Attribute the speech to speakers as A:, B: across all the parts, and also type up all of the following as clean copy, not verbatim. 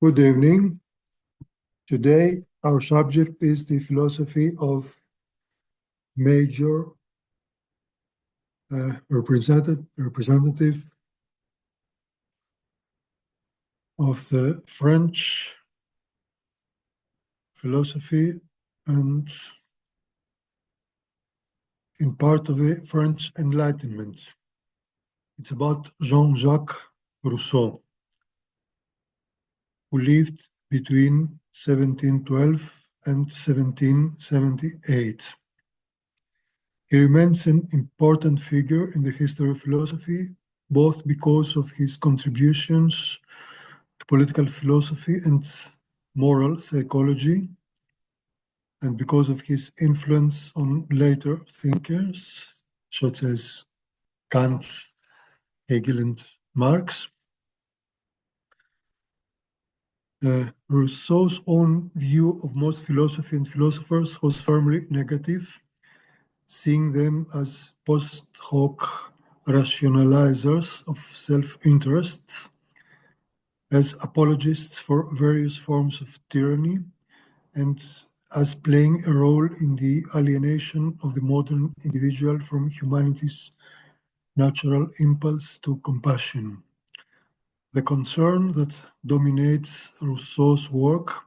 A: Good evening. Today, our subject is the philosophy of major representative of the French philosophy and in part of the French Enlightenment. It's about Jean-Jacques Rousseau, who lived between 1712 and 1778. He remains an important figure in the history of philosophy, both because of his contributions to political philosophy and moral psychology, and because of his influence on later thinkers such as Kant, Hegel, and Marx. Rousseau's own view of most philosophy and philosophers was firmly negative, seeing them as post hoc rationalizers of self-interest, as apologists for various forms of tyranny, and as playing a role in the alienation of the modern individual from humanity's natural impulse to compassion. The concern that dominates Rousseau's work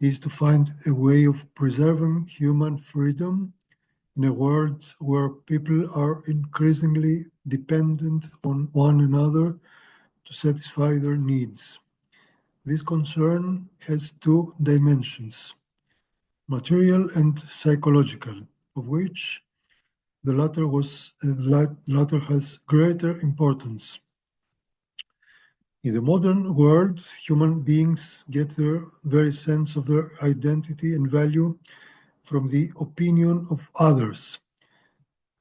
A: is to find a way of preserving human freedom in a world where people are increasingly dependent on one another to satisfy their needs. This concern has two dimensions, material and psychological, of which the latter has greater importance. In the modern world, human beings get their very sense of their identity and value from the opinion of others,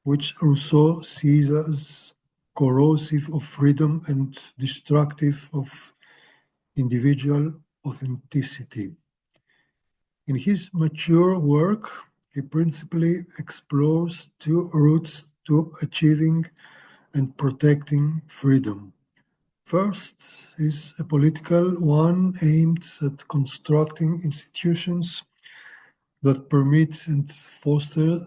A: which Rousseau sees as corrosive of freedom and destructive of individual authenticity. In his mature work, he principally explores two routes to achieving and protecting freedom. First is a political one aimed at constructing institutions that permit and foster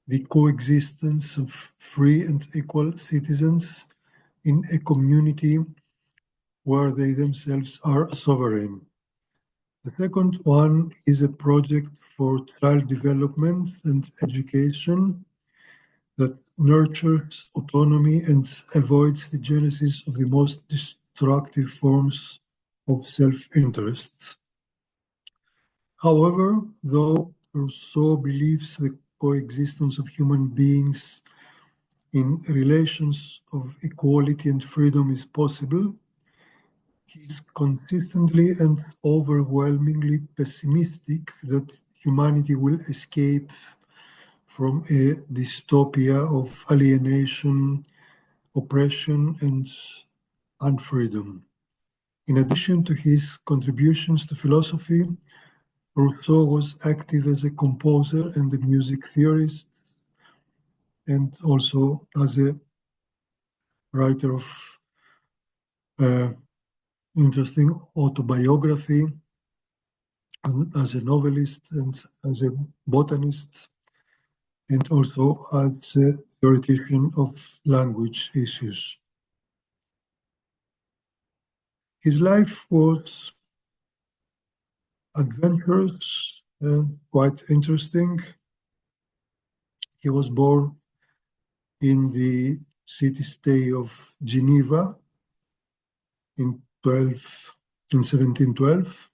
A: the coexistence of free and equal citizens in a community where they themselves are sovereign. The second one is a project for child development and education that nurtures autonomy and avoids the genesis of the most destructive forms of self-interest. However, though Rousseau believes the coexistence of human beings in relations of equality and freedom is possible, he is consistently and overwhelmingly pessimistic that humanity will escape from a dystopia of alienation, oppression, and unfreedom. In addition to his contributions to philosophy, Rousseau was active as a composer and a music theorist, and also as a writer of interesting autobiography, and as a novelist and as a botanist, and also as a theoretician of language issues. His life was adventurous and quite interesting. He was born in the city-state of Geneva in 1712.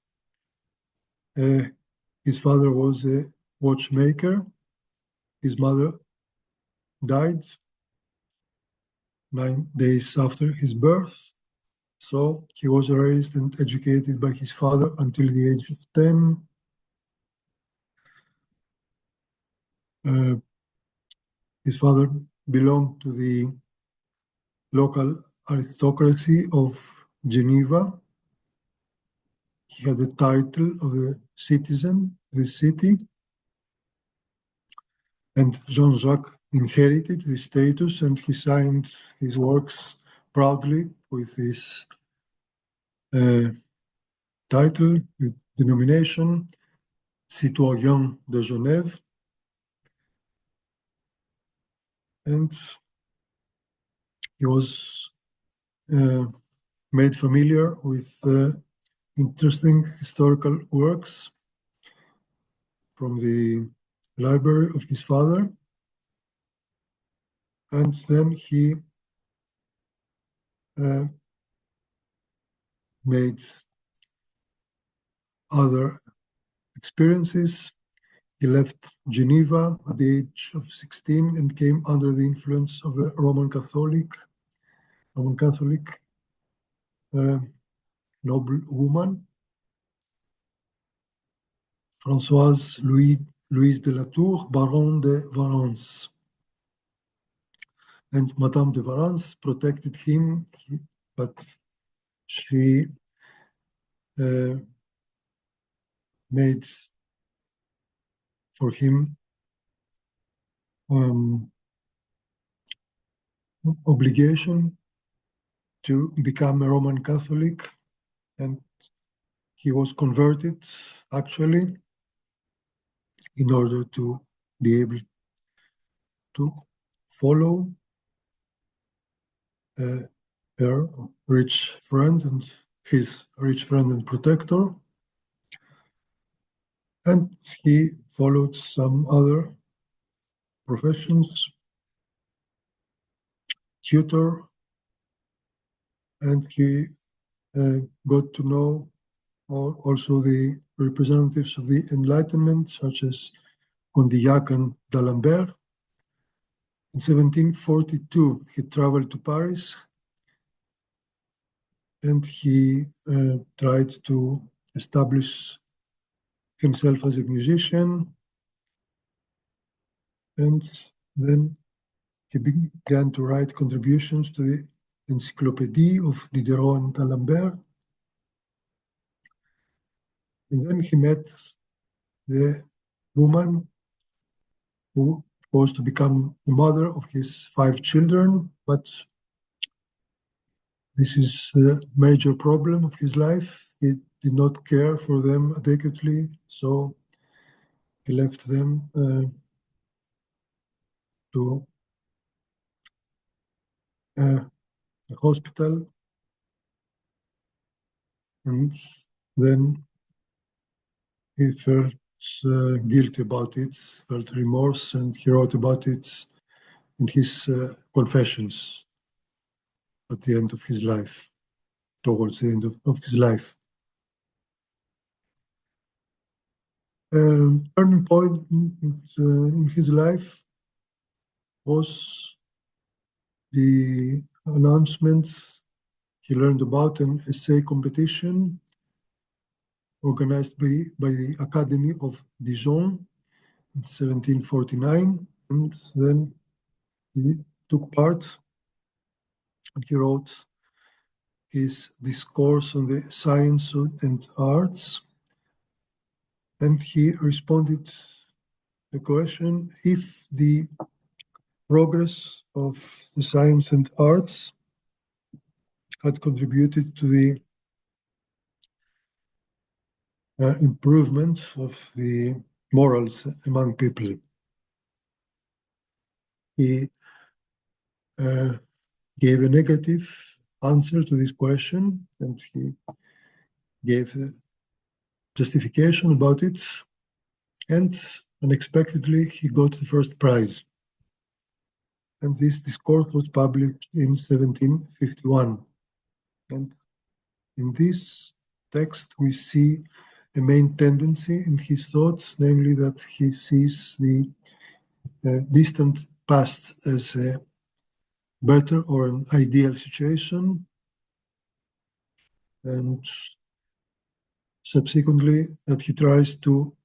A: His father was a watchmaker. His mother died 9 days after his birth. So he was raised and educated by his father until the age of 10. His father belonged to the local aristocracy of Geneva. He had the title of a citizen of the city, and Jean-Jacques inherited the status, and he signed his works proudly with his title, with denomination, Citoyen de Genève, and he was made familiar with interesting historical works from the library of his father, and then he made other experiences. He left Geneva at the age of 16 and came under the influence of a Roman Catholic noble woman, Françoise Louise de la Tour, Baron de Valence. And Madame de Valence protected him, but she made for him obligation to become a Roman Catholic, and he was converted actually in order to be able to follow her rich friend and his rich friend and protector. And he followed some other professions, tutor, and he got to know also the representatives of the Enlightenment, such as Condillac and d'Alembert. In 1742, he traveled to Paris and he tried to establish himself as a musician. And then he began to write contributions to the Encyclopédie of Diderot and d'Alembert. And then he met the woman who was to become the mother of his 5 children, but this is the major problem of his life. He did not care for them adequately, so he left them to a hospital, and then he felt guilty about it, felt remorse, and he wrote about it in his confessions at the end of his life, towards the end of his life. Turning point in his life was the announcement he learned about an essay competition organized by the Academy of Dijon in 1749, and then he took part and he wrote his discourse on the science and arts, and he responded to the question if the progress of the science and arts had contributed to the improvement of the morals among people. He gave a negative answer to this question, and he gave a justification about it, and unexpectedly he got the first prize. And this discourse was published in 1751. And in this text we see a main tendency in his thoughts, namely that he sees the distant past as a better or an ideal situation, and subsequently that he tries to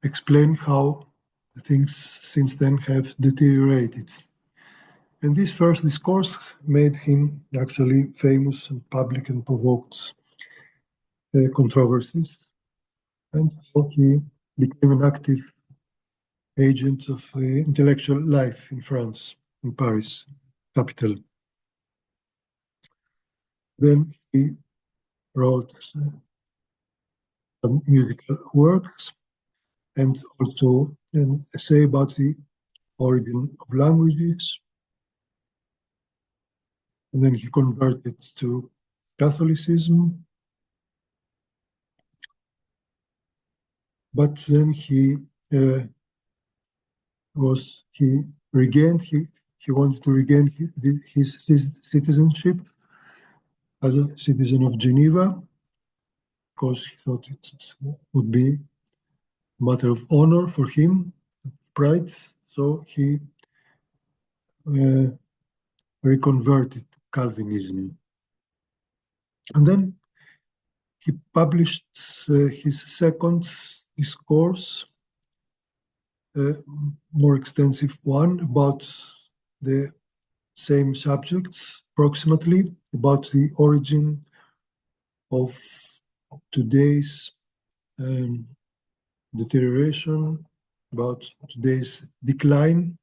A: explain how things since then have deteriorated. And this first discourse made him actually famous and public and provoked controversies. And so he became an active agent of intellectual life in France, in Paris, capital. Then he wrote some musical works, and also an essay about the origin of languages. And then he converted to Catholicism. But then he wanted to regain his citizenship as a citizen of Geneva, because he thought it would be a matter of honor for him, pride. So he reconverted to Calvinism. And then he published his second discourse, more extensive one, about the same subjects, approximately, about the origin of today's deterioration, about today's decline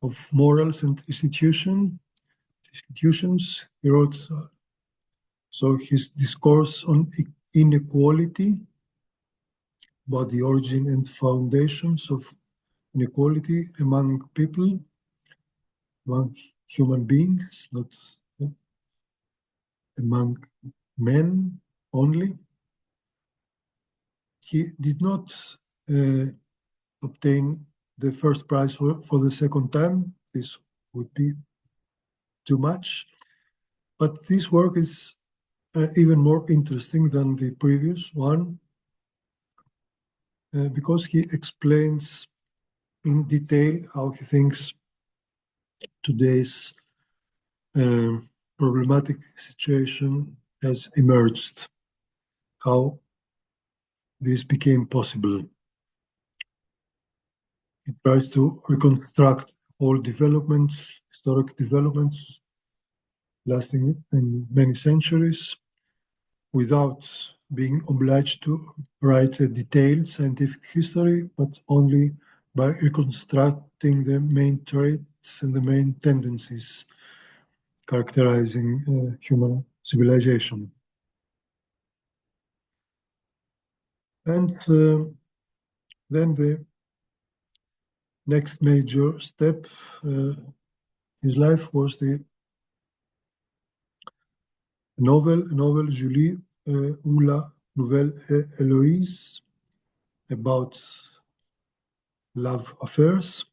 A: of morals and institutions. He wrote so his discourse on inequality, about the origin and foundations of inequality among people, among human beings, not among men only. He did not obtain the first prize for the second time. This would be too much. But this work is even more interesting than the previous one because he explains in detail how he thinks today's problematic situation has emerged, how this became possible. He tries to reconstruct all developments, historic developments lasting in many centuries, without being obliged to write a detailed scientific history, but only by reconstructing the main traits and the main tendencies characterizing human civilization. And then the next major step in his life was the novel Julie ou la Nouvelle Héloïse, about love affairs.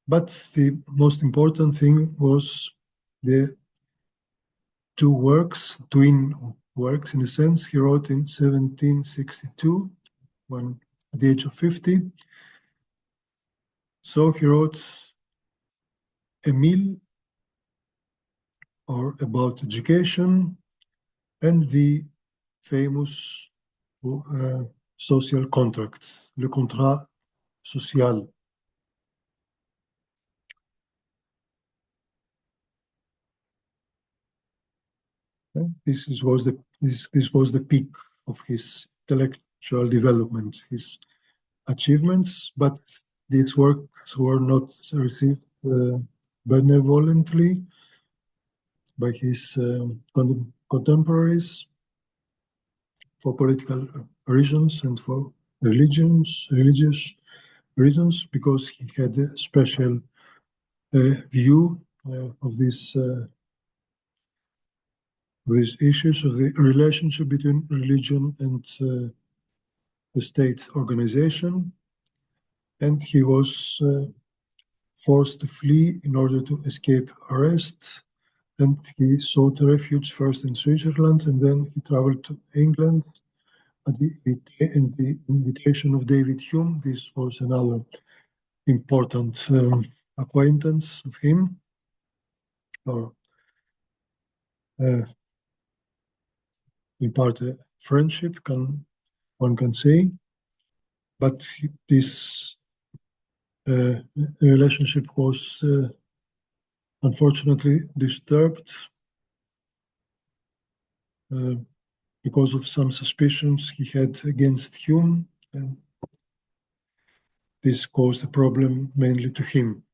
A: But the most important thing was the twin works in a sense, he wrote in 1762, when at the age of 50. So he wrote Emile, or about education, and the famous social contract, le contrat social. This was the peak of his intellectual development, his achievements, but these works were not received benevolently by his contemporaries for political reasons and for religious reasons, because he had a special view of these issues of the relationship between religion and the state organization, and he was forced to flee in order to escape arrest, and he sought refuge first in Switzerland, and then he traveled to England at the invitation of David Hume. This was another important acquaintance of him, or in part a friendship, one can say. But this relationship was unfortunately disturbed because of some suspicions he had against Hume, and this caused a problem mainly to him.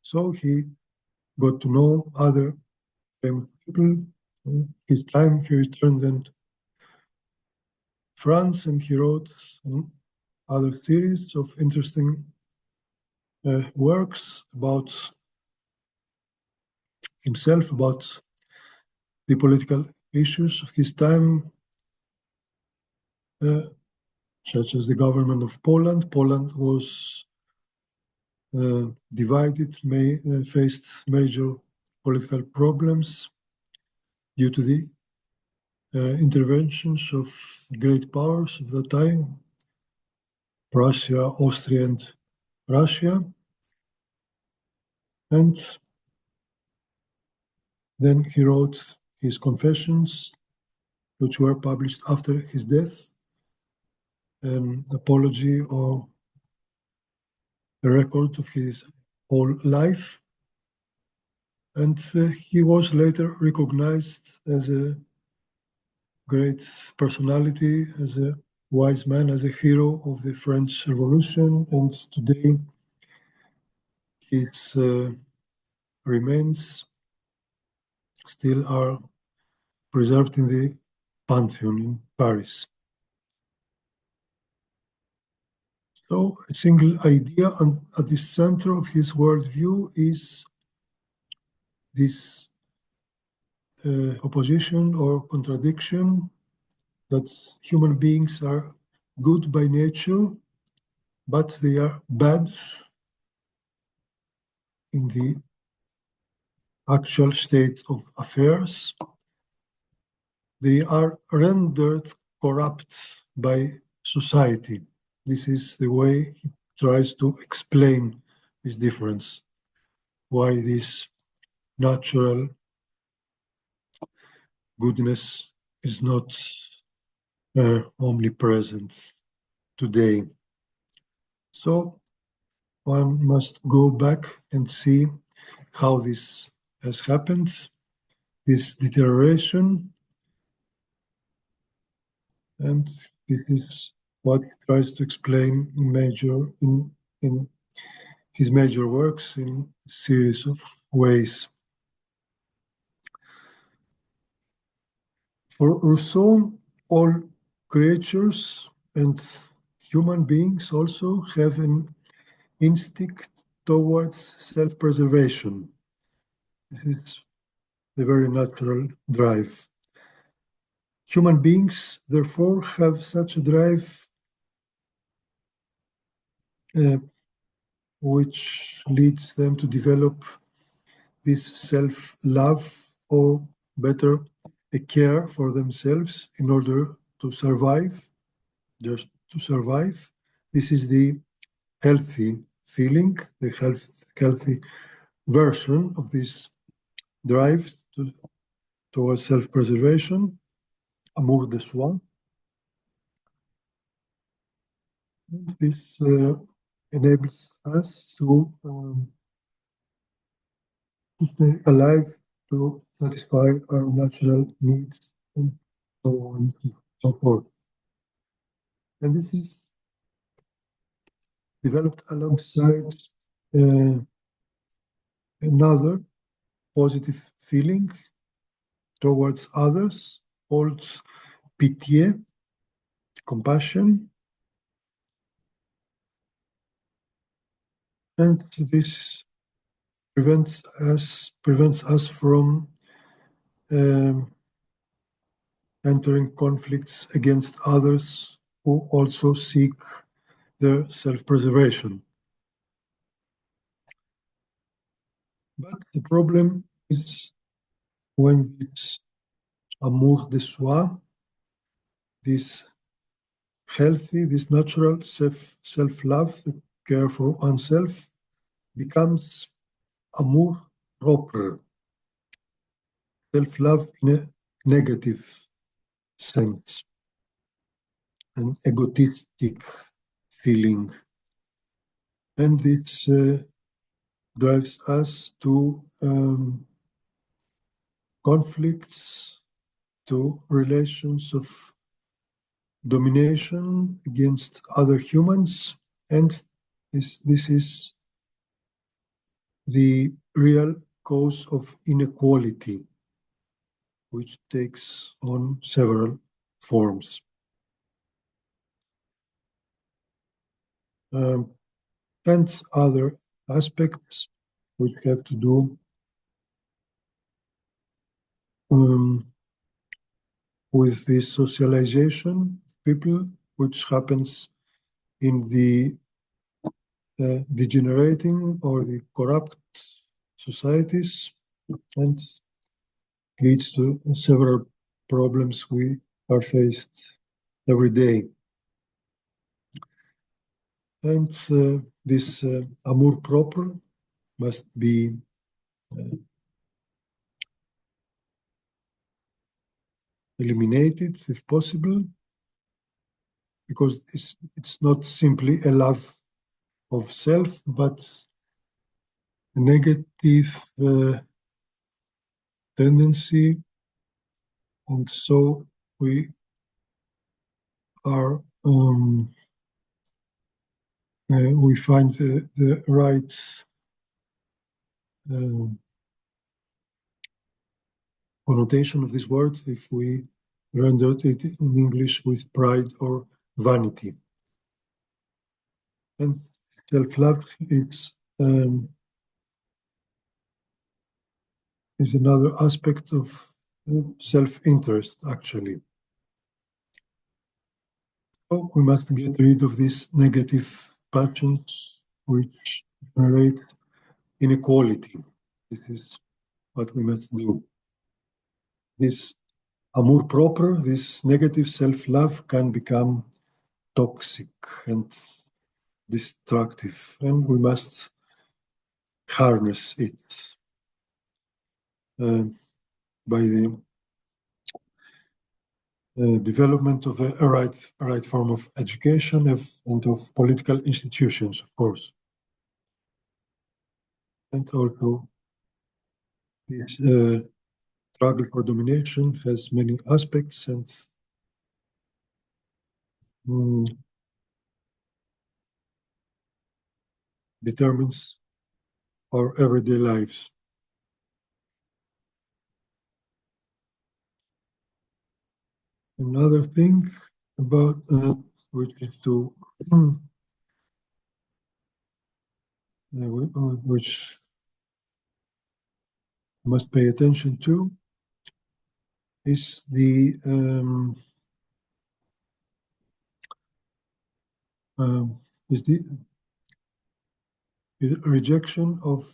A: So he got to know other famous people. His time he returned then France, and he wrote other series of interesting works about himself, about the political issues of his time, such as the government of Poland. Poland was divided, faced major political problems due to the interventions of great powers of the time, Russia, Austria, and Russia. And then he wrote his confessions, which were published after his death, an apology or a record of his whole life. And he was later recognized as a great personality, as a wise man, as a hero of the French Revolution. And today his remains still are preserved in the Pantheon in Paris. So a single idea at the center of his worldview is this opposition or contradiction that human beings are good by nature, but they are bad in the actual state of affairs. They are rendered corrupt by society. This is the way he tries to explain this difference, why this natural goodness is not omnipresent today. So one must go back and see how this has happened, this deterioration, and this is what he tries to explain in his major works in a series of ways. For Rousseau, all creatures and human beings also have an instinct towards self-preservation. This is the very natural drive. Human beings, therefore, have such a drive which leads them to develop this self-love, or better, a care for themselves in order to survive, just to survive. This is the healthy feeling, the healthy version of this drive towards self-preservation, amour de soi. This enables us to stay alive, to satisfy our natural needs, and so on and so forth. And this is developed alongside another positive feeling towards others, called pitié, compassion. And this prevents us from entering conflicts against others who also seek their self-preservation. But the problem is when this amour de soi, this healthy, this natural self-love, the care for oneself, becomes amour propre, self-love in a negative sense, an egotistic feeling. And this drives us to conflicts, to relations of domination against other humans, and this is the real cause of inequality, which takes on several forms. um, and other aspects which have to do um, with the socialization of people, which happens in the degenerating or the corrupt societies and leads to several problems we are faced every day. And this amour propre must be eliminated if possible, because it's not simply a love of self, but a negative tendency. And so we are we find the right uh, connotation of this word if we rendered it in English with pride or vanity. And self-love is another aspect of self-interest, actually. So we must get rid of these negative passions which generate inequality. This is what we must do. This amour propre, this negative self-love can become toxic and destructive, and we must harness it by the development of a right form of education and of political institutions, of course. And also, this struggle for domination has many aspects and determines our everyday lives. Another thing about which is to which must pay attention to is the is the rejection of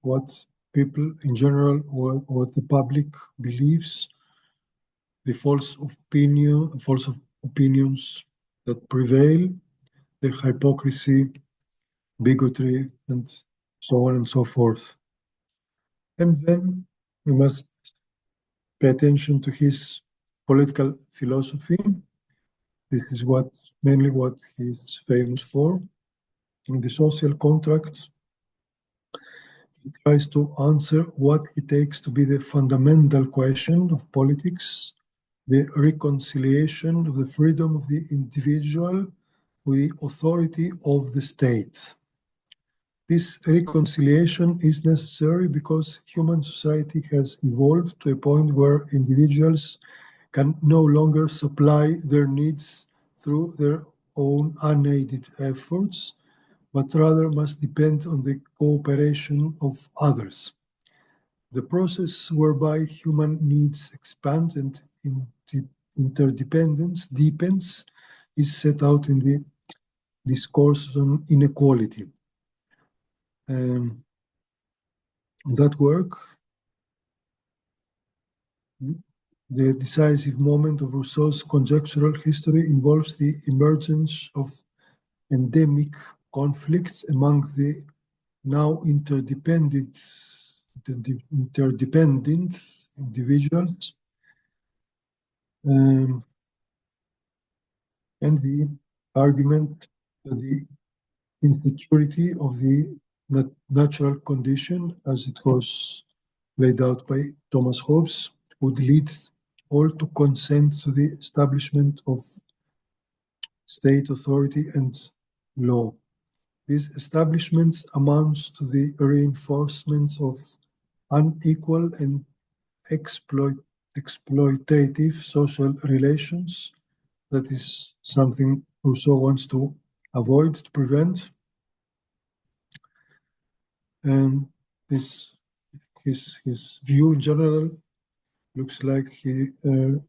A: what people in general, what the public believes, the false opinions that prevail, the hypocrisy, bigotry, and so on and so forth. And then we must pay attention to his political philosophy. This is mainly what he's famous for. In the social contract, he tries to answer what he takes to be the fundamental question of politics, the reconciliation of the freedom of the individual with the authority of the state. This reconciliation is necessary because human society has evolved to a point where individuals can no longer supply their needs through their own unaided efforts, but rather must depend on the cooperation of others. The process whereby human needs expand and interdependence deepens is set out in the discourse on inequality. That work, the decisive moment of Rousseau's conjectural history, involves the emergence of endemic conflicts among the now interdependent individuals, and the argument that the insecurity of the natural condition, as it was laid out by Thomas Hobbes, would lead all to consent to the establishment of state authority and law. This establishment amounts to the reinforcement of unequal and exploitative social relations. That is something Rousseau wants to avoid, to prevent. And this his view in general looks like he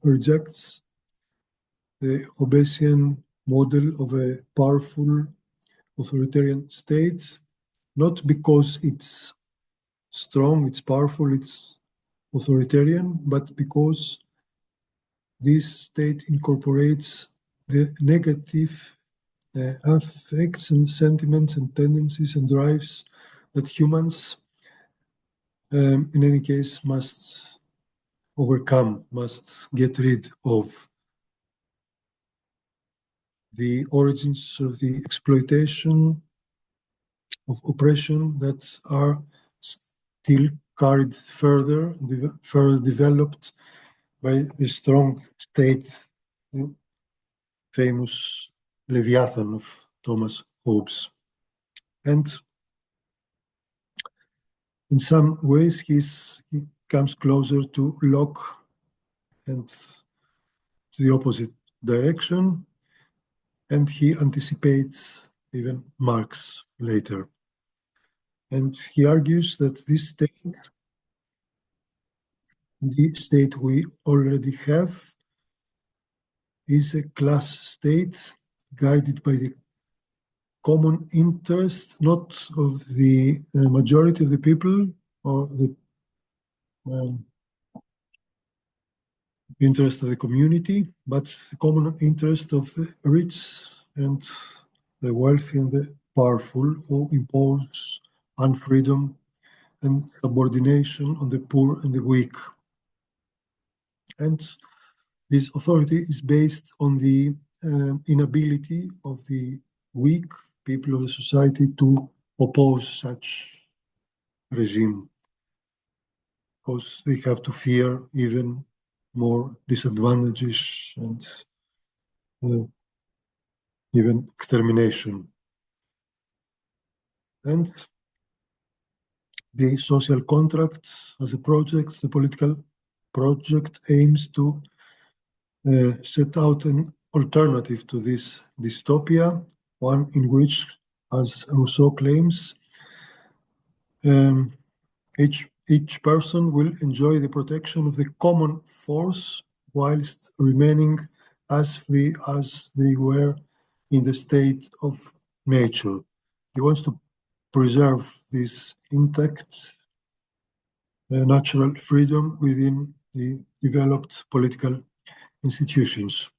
A: rejects the Hobbesian model of a powerful authoritarian state, not because it's strong, it's powerful, it's authoritarian, but because this state incorporates the negative affects and sentiments and tendencies and drives that humans, in any case, must overcome, must get rid of. The origins of the exploitation, of oppression that are still carried further, further developed by the strong state, famous Leviathan of Thomas Hobbes. And in some ways, he comes closer to Locke and to the opposite direction, and he anticipates even Marx later. And he argues that this state, the state we already have, is a class state guided by the common interest, not of the majority of the people or the um, interest of the community, but the common interest of the rich and the wealthy and the powerful, who impose unfreedom and subordination on the poor and the weak. And this authority is based on the inability of the weak people of the society to oppose such regime, because they have to fear even more disadvantages and uh, even extermination. And the social contract as a project, the political project, aims to set out an alternative to this dystopia, one in which, as Rousseau claims, um, each person will enjoy the protection of the common force whilst remaining as free as they were in the state of nature. He wants to preserve this intact natural freedom within the developed political institutions.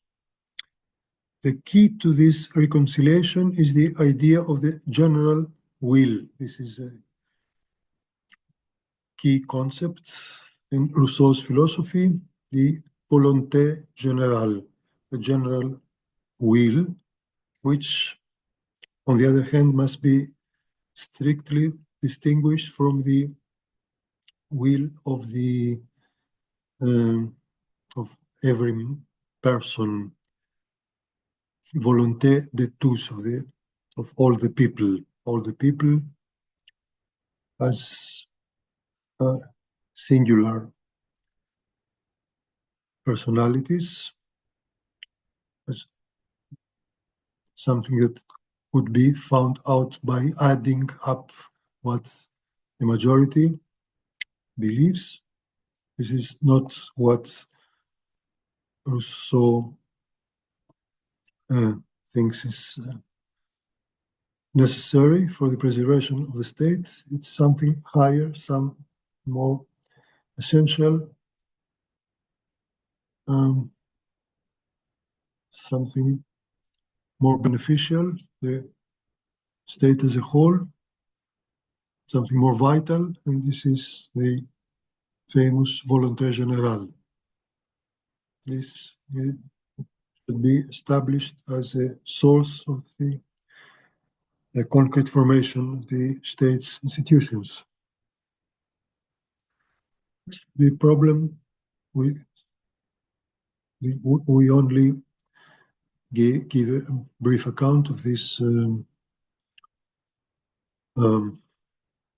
A: The key to this reconciliation is the idea of the general will. This is a key concept in Rousseau's philosophy, the volonté générale, the general will, which, on the other hand, must be strictly distinguished from the will of every person, volonté de tous, of all the people as singular personalities, as something that could be found out by adding up what the majority believes. This is not what Rousseau thinks is necessary for the preservation of the state. It's something higher, some more essential, something more beneficial, the state as a whole, something more vital, and this is the famous volonté générale. This should be established as a source of the concrete formation of the state's institutions. The problem, we only give a brief account of this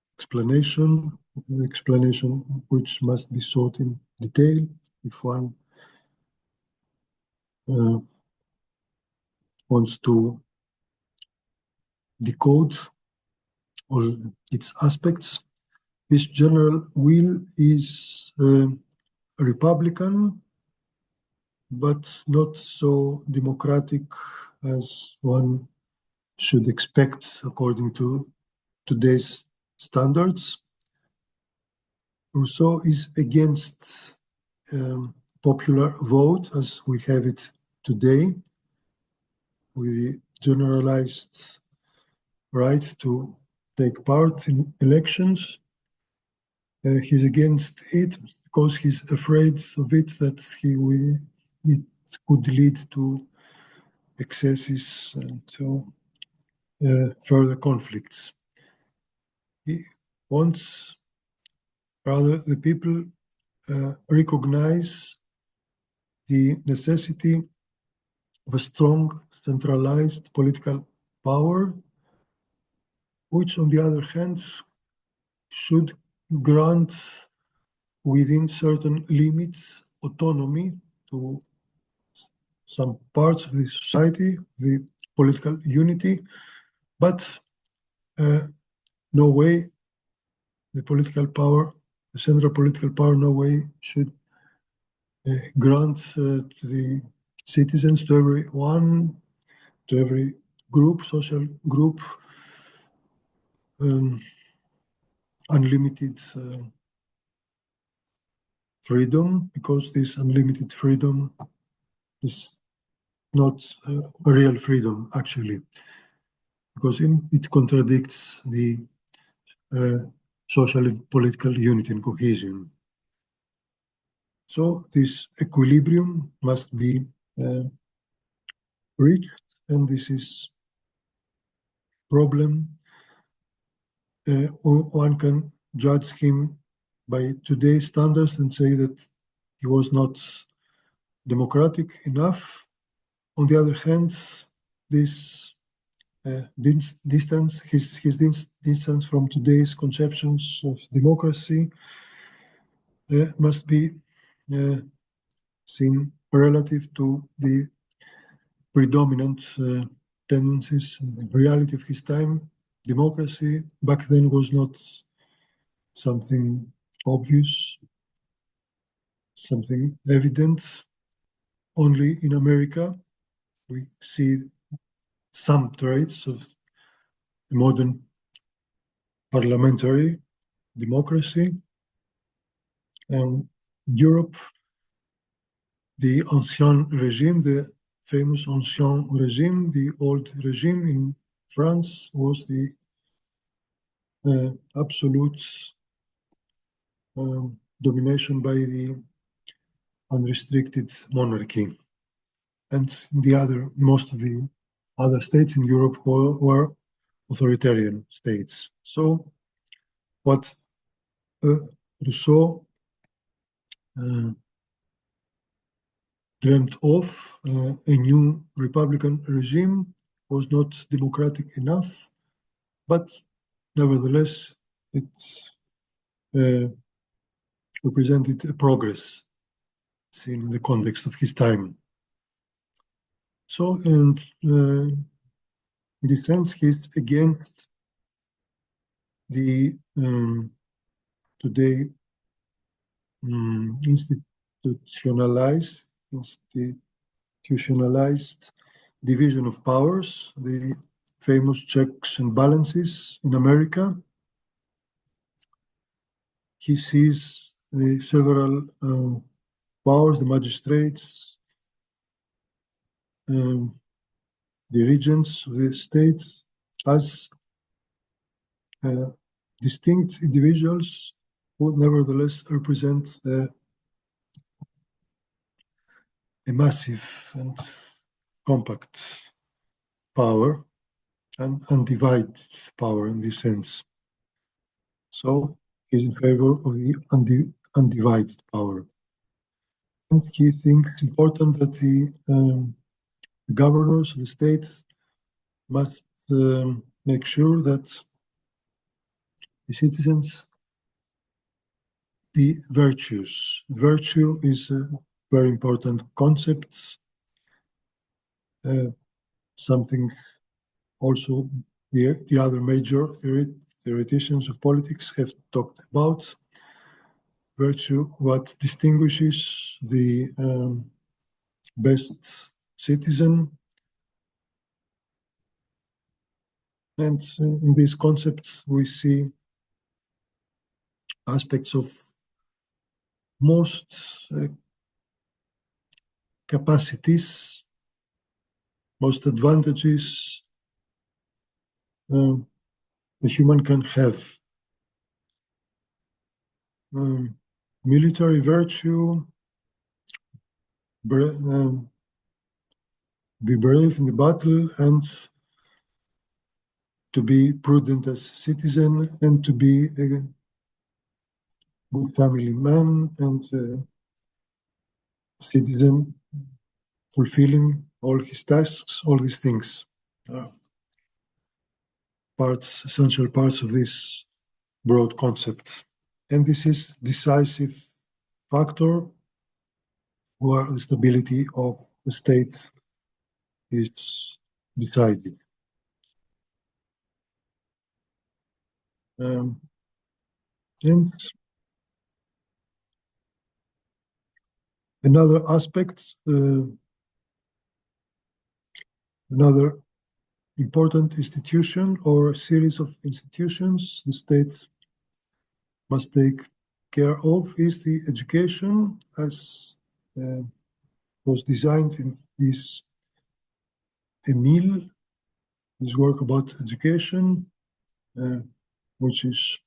A: explanation which must be sought in detail if one wants to decode all its aspects. This general will is Republican, but not so democratic as one should expect according to today's standards. Rousseau is against popular vote as we have it today, with the generalized right to take part in elections. He's against it because he's afraid of it, that it could lead to excesses and to further conflicts. He wants rather the people recognize the necessity of a strong centralized political power, which on the other hand should grant within certain limits autonomy to some parts of the society, the political unity, but no way the political power, the central political power, no way should grant to the citizens, to everyone, to every group, social group, unlimited freedom, because this unlimited freedom is not real freedom, actually, because it contradicts the social and political unity and cohesion. So this equilibrium must be reached, and this is problem. One can judge him by today's standards and say that he was not democratic enough. On the other hand, this distance, his distance from today's conceptions of democracy must be seen relative to the predominant tendencies and reality of his time. Democracy back then was not something obvious, something evident. Only in America we see some traits of modern parliamentary democracy. And Europe, the ancien regime, the famous ancien regime, the old regime in France, was the absolute domination by the unrestricted monarchy. And most of the other states in Europe were authoritarian states. So what Rousseau dreamt of, a new republican regime, was not democratic enough, but nevertheless it represented a progress seen in the context of his time. So, and in this sense, he's against the today institutionalized division of powers, the famous checks and balances in America. He sees the several powers, the magistrates, the regents of the states, as distinct individuals who nevertheless represent a massive and compact power and undivided power in this sense. So he's in favor of the undivided power. And he thinks important that the governors of the state must make sure that the citizens be virtuous. Virtue is a very important concept, something also the other major theoreticians of politics have talked about. Virtue, what distinguishes the best citizen. And in these concepts, we see aspects of most capacities, most advantages a human can have. Military virtue, be brave in the battle, and to be prudent as a citizen, and to be a good family man and citizen fulfilling all his tasks, all these things are essential parts of this broad concept. And this is decisive factor where the stability of the state is decided. And another aspect, another important institution or a series of institutions the state must take care of is the education, as was designed in this Emile, this work about education, which is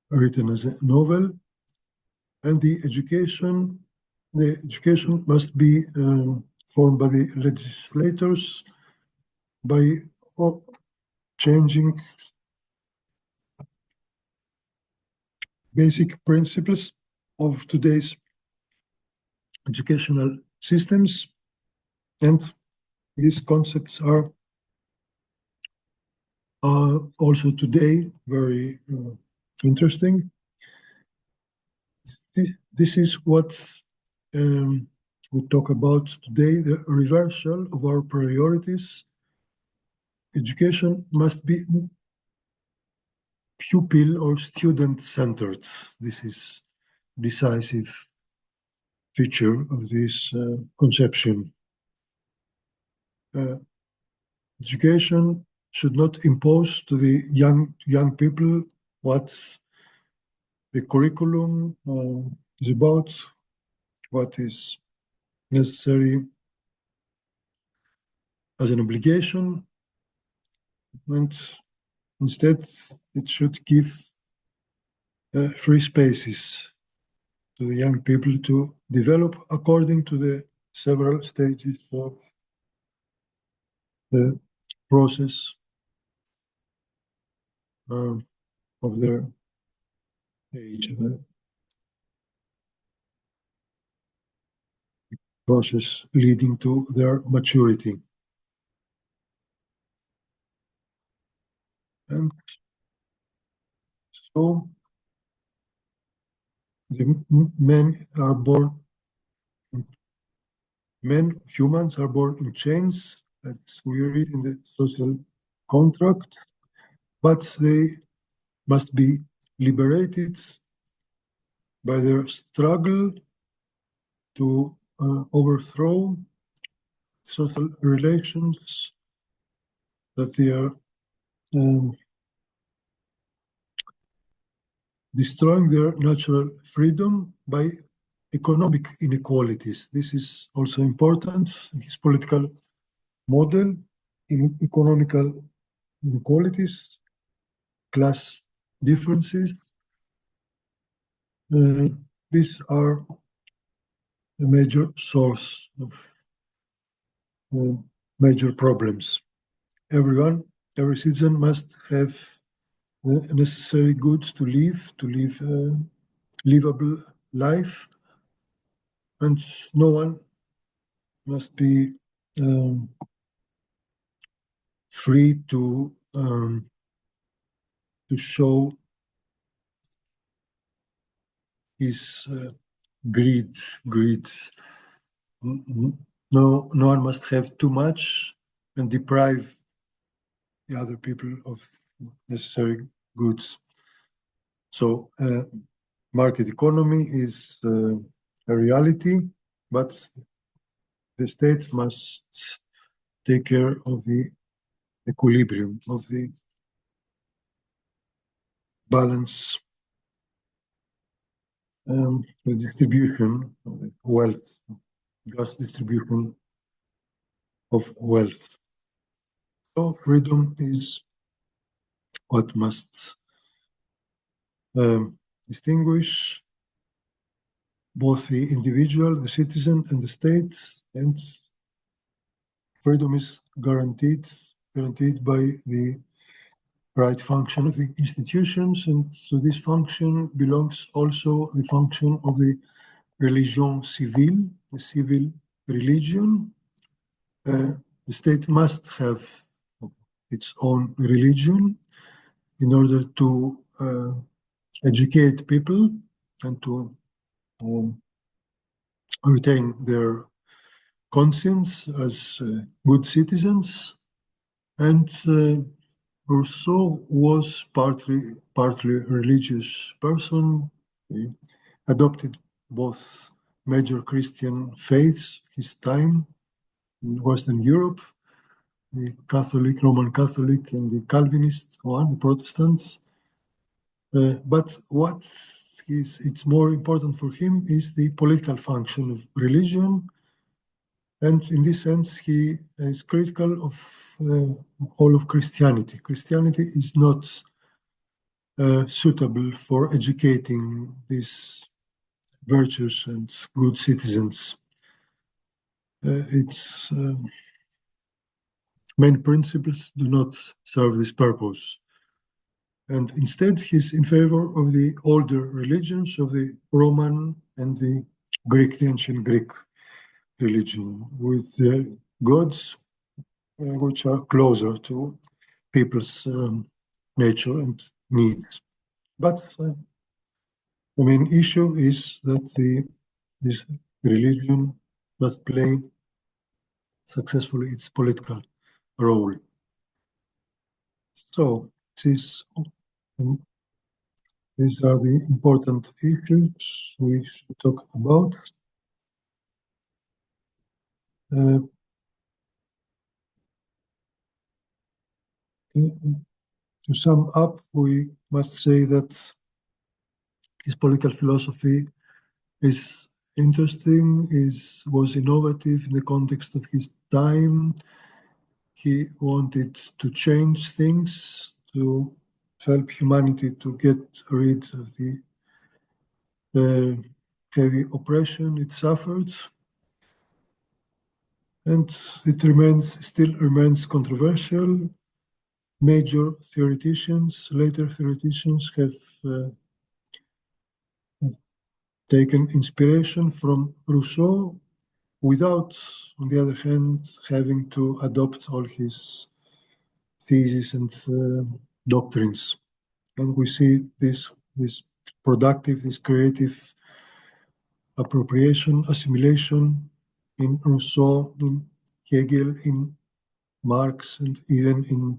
A: written as a novel. And the education must be formed by the legislators by changing basic principles of today's educational systems. And these concepts are also today very interesting. This is what we talk about today, the reversal of our priorities. Education must be pupil or student-centered. This is decisive feature of this conception. Education should not impose to the young people what the curriculum is about, what is necessary as an obligation, and instead it should give free spaces to the young people to develop according to the several stages of the process of their age, process leading to their maturity. And so the humans are born in chains, as we read in the social contract, but they must be liberated by their struggle to overthrow social relations that they are destroying their natural freedom by economic inequalities. This is also important. His political model in economical inequalities, class differences. These are a major source of major problems. Every citizen must have the necessary goods to live a livable life, and no one must be free to show his greed. No one must have too much, and deprive the other people of necessary goods. So market economy is a reality, but the state must take care of the equilibrium, of the balance, the distribution of wealth, just distribution of wealth. So freedom is what must distinguish both the individual, the citizen, and the state, and freedom is guaranteed by the right function of the institutions, and to this function belongs also the function of the religion civile, the civil religion. The state must have its own religion in order to educate people and to retain their conscience as good citizens. And Rousseau was partly a religious person. He adopted both major Christian faiths of his time in Western Europe, the Catholic, Roman Catholic, and the Calvinist one, the Protestants. But it's more important for him is the political function of religion. And in this sense, he is critical of all of Christianity. Christianity is not suitable for educating these virtuous and good citizens. Its main principles do not serve this purpose. And instead, he's in favor of the older religions of the Roman and the Greek, the ancient Greek religion, with the gods which are closer to people's nature and needs. But the main issue is that this religion must play successfully its political role. So these are the important issues we should talk about. To sum up, we must say that his political philosophy is interesting, was innovative in the context of his time. He wanted to change things, to help humanity to get rid of the heavy oppression it suffered. And it still remains controversial. Major theoreticians, later theoreticians, have taken inspiration from Rousseau without, on the other hand, having to adopt all his theses and doctrines. And we see this productive, this creative appropriation, assimilation in Rousseau, in Hegel, in Marx, and even in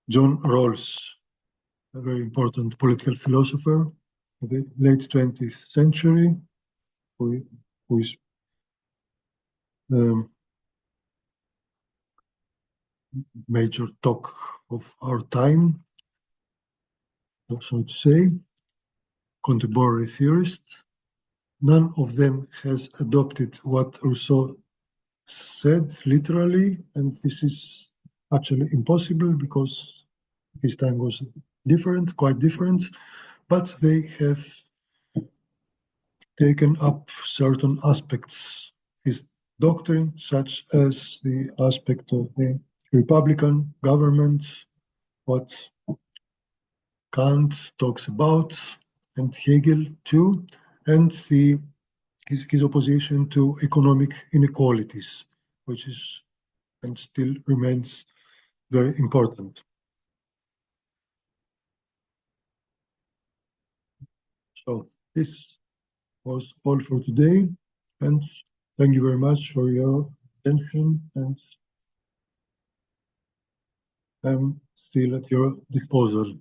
A: John Rawls, a very important political philosopher of the late 20th century, who is major talk of our time, so to say, contemporary theorist. None of them has adopted what Rousseau said literally, and this is actually impossible because his time was different, quite different, but they have taken up certain aspects of his doctrine, such as the aspect of the Republican government, what Kant talks about, and Hegel too, and his opposition to economic inequalities, which is and still remains very important. So this was all for today, and thank you very much for your attention and I'm still at your disposal.